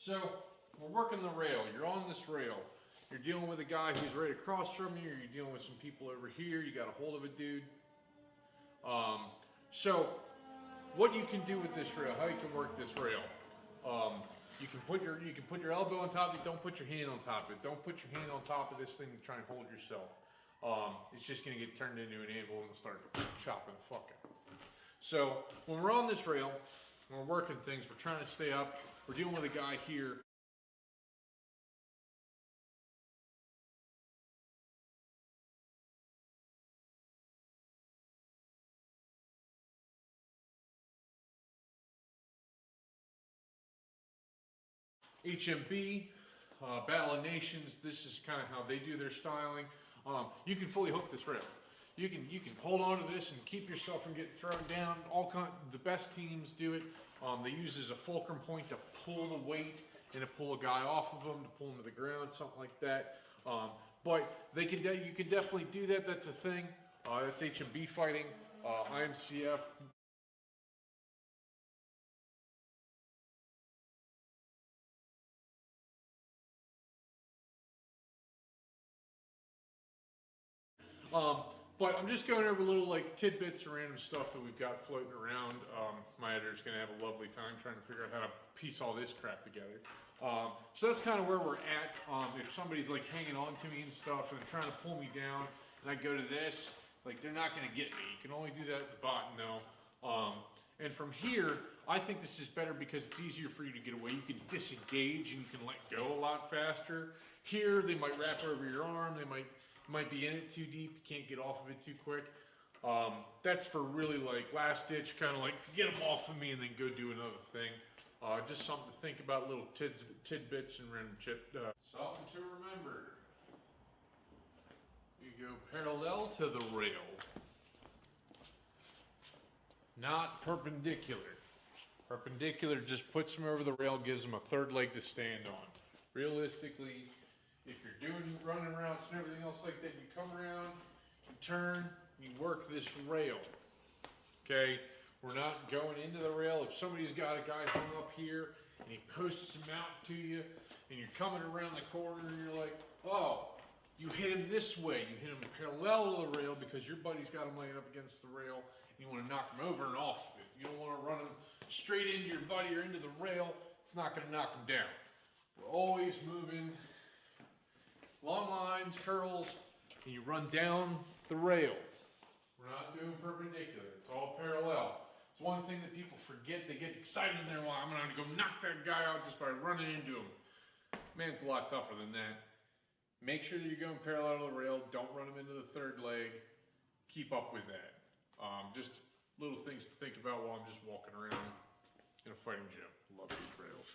So we're working the rail. You're on this rail. You're dealing with a guy who's right across from you, or you're dealing with some people over here. You got a hold of a dude. So what you can do with this rail, how you can work this rail. You can put your elbow on top of it. Don't put your hand on top of it. Don't put your hand on top of this thing to try and hold yourself. It's just going to get turned into an anvil and start chopping the fuck out. So when we're on this rail, when we're working things, we're trying to stay up. We're dealing with a guy here. HMB, Battle of Nations. This is kind of how they do their styling. You can fully hook this rail. You can hold on to this and keep yourself from getting thrown down. The best teams do it. They use as a fulcrum point to pull the weight and to pull a guy off of them, to pull him to the ground, something like that. But you can definitely do that. That's a thing. That's HMB fighting. IMCF. But I'm just going over little like tidbits and random stuff that we've got floating around. My editor's going to have a lovely time trying to figure out how to piece all this crap together. So that's kind of where we're at. If somebody's like hanging on to me and stuff and trying to pull me down and I go to this, like they're not going to get me. You can only do that at the bottom though. And from here, I think this is better because it's easier for you to get away. You can disengage and you can let go a lot faster. Here, they might wrap over your arm. They might be in it too deep. You can't get off of it too quick. That's for really like last ditch, kind of like get them off of me and then go do another thing. Just something to think about, little tidbits and random something to remember. You go parallel to the rail, not perpendicular. Perpendicular just puts them over the rail, gives them a third leg to stand on. Realistically, if you're running around and everything else like that, you come around, you turn, you work this rail. Okay? We're not going into the rail. If somebody's got a guy hung up here and he posts him out to you and you're coming around the corner and you're like, oh, you hit him this way. You hit him parallel to the rail because your buddy's got him laying up against the rail and you want to knock him over and off of it. You don't want to run him straight into your buddy or into the rail. It's not going to knock him down. We're always moving long lines, curls, and you run down the rail. We're not doing perpendicular. It's all parallel. It's one thing that people forget. They get excited in there, well, I'm going to go knock that guy out just by running into him. Man, it's a lot tougher than that. Make sure that you're going parallel to the rail. Don't run them into the third leg. Keep up with that. Just little things to think about while I'm just walking around in a fighting gym. Love these rails.